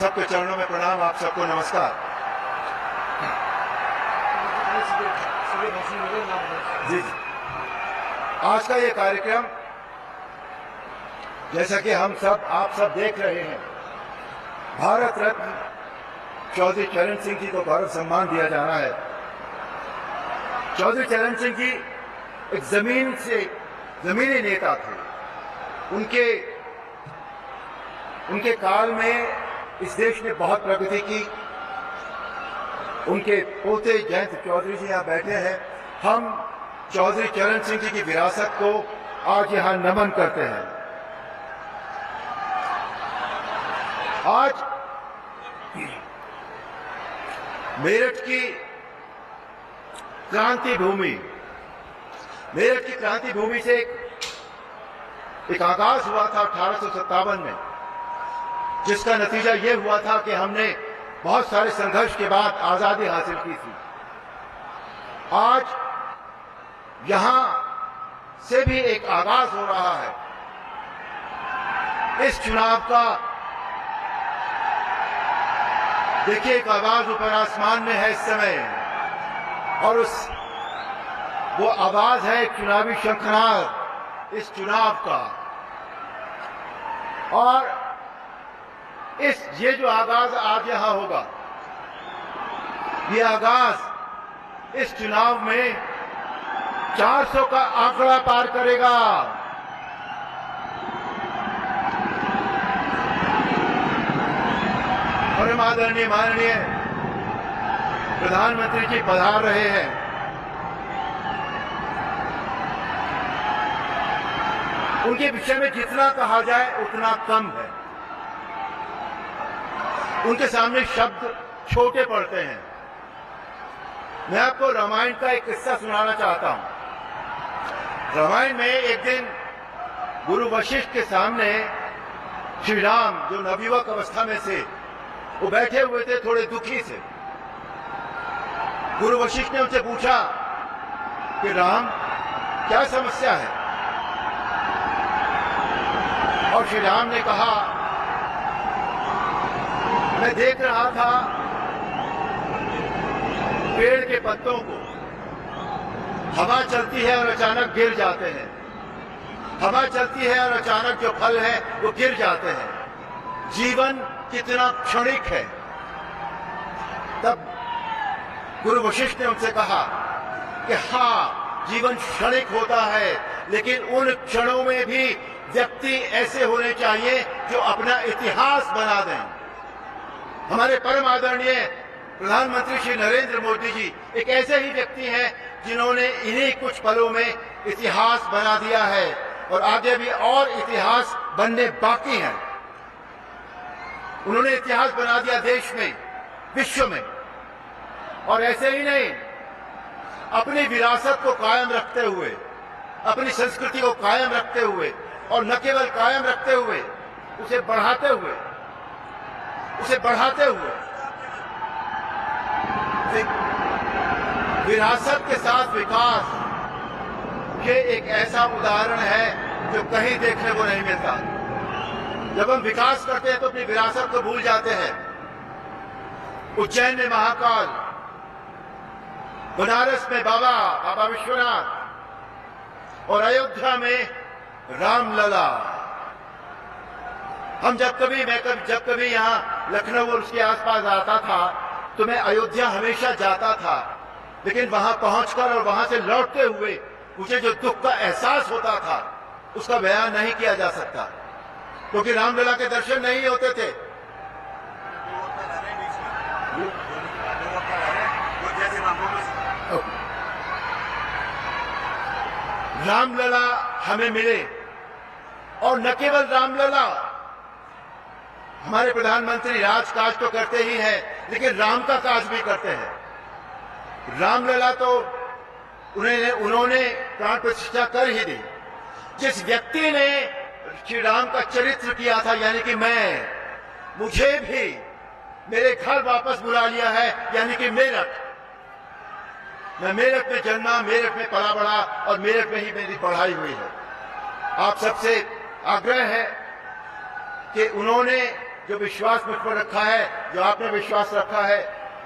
सबके चरणों में प्रणाम। आप सबको नमस्कार। जी जी, आज का ये कार्यक्रम जैसा कि आप सब देख रहे हैं, भारत रत्न चौधरी चरण सिंह जी को गौरव सम्मान दिया जाना है। चौधरी चरण सिंह जी एक जमीनी नेता थे। उनके काल में इस देश ने बहुत प्रगति की। उनके पोते जयंत चौधरी जी यहाँ बैठे हैं। हम चौधरी चरण सिंह जी की विरासत को आज यहाँ नमन करते हैं। आज मेरठ की क्रांति भूमि से एक आगाज हुआ था 1857 में, जिसका नतीजा ये हुआ था कि हमने बहुत सारे संघर्ष के बाद आजादी हासिल की थी। आज यहां से भी एक आगाज हो रहा है। इस चुनाव का देखिए, एक आवाज ऊपर आसमान में है इस समय, और वो आवाज है चुनावी शंखनाद इस चुनाव का। और ये जो आगाज आज यहां होगा, ये आगाज इस चुनाव में 400 का आंकड़ा पार करेगा। परम आदरणीय माननीय प्रधानमंत्री जी पधार रहे हैं। उनके विषय में जितना कहा जाए उतना कम है। उनके सामने शब्द छोटे पड़ते हैं। मैं आपको रामायण का एक किस्सा सुनाना चाहता हूं। रामायण में एक दिन गुरु वशिष्ठ के सामने श्री राम, जो नवयुवक अवस्था में से, वो बैठे हुए थे थोड़े दुखी से। गुरु वशिष्ठ ने उनसे पूछा कि राम, क्या समस्या है? और श्री राम ने कहा, मैं देख रहा था पेड़ के पत्तों को, हवा चलती है और अचानक गिर जाते हैं। हवा चलती है और अचानक जो फल है वो गिर जाते हैं। जीवन कितना क्षणिक है। तब गुरु वशिष्ठ ने उनसे कहा कि हाँ, जीवन क्षणिक होता है, लेकिन उन क्षणों में भी व्यक्ति ऐसे होने चाहिए जो अपना इतिहास बना दें। हमारे परम आदरणीय प्रधानमंत्री श्री नरेंद्र मोदी जी एक ऐसे ही व्यक्ति हैं जिन्होंने इन्हीं कुछ पलों में इतिहास बना दिया है, और आगे भी और इतिहास बनने बाकी हैं। उन्होंने इतिहास बना दिया देश में, विश्व में। और ऐसे ही नहीं, अपनी विरासत को कायम रखते हुए, अपनी संस्कृति को कायम रखते हुए, और न केवल कायम रखते हुए, उसे बढ़ाते हुए विरासत के साथ विकास, ये एक ऐसा उदाहरण है जो कहीं देखने को नहीं मिलता। जब हम विकास करते हैं तो अपनी विरासत को भूल जाते हैं। उज्जैन में महाकाल, बनारस में बाबा विश्वनाथ, और अयोध्या में रामलला। जब कभी यहाँ लखनऊ और उसके आसपास आता था तो मैं अयोध्या हमेशा जाता था, लेकिन वहां पहुंचकर और वहां से लौटते हुए मुझे जो दुख का एहसास होता था उसका बयान नहीं किया जा सकता, क्योंकि रामलला के दर्शन नहीं होते थे। रामलला हमें मिले, और न केवल रामलला, हमारे प्रधानमंत्री राजकाज तो करते ही हैं, लेकिन राम का काज भी करते हैं। रामलला तो उन्होंने प्राण प्रतिष्ठा कर ही दी। जिस व्यक्ति ने श्री राम का चरित्र किया था, यानी कि मुझे भी मेरे घर वापस बुला लिया है, यानी कि मेरठ। मैं मेरठ में जन्मा, मेरठ में पला बड़ा, और मेरठ में ही मेरी पढ़ाई हुई है। आप सबसे आग्रह है कि उन्होंने जो विश्वास मुझ पर रखा है, जो आपने विश्वास रखा है,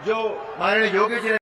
जो माननीय योगी जी ने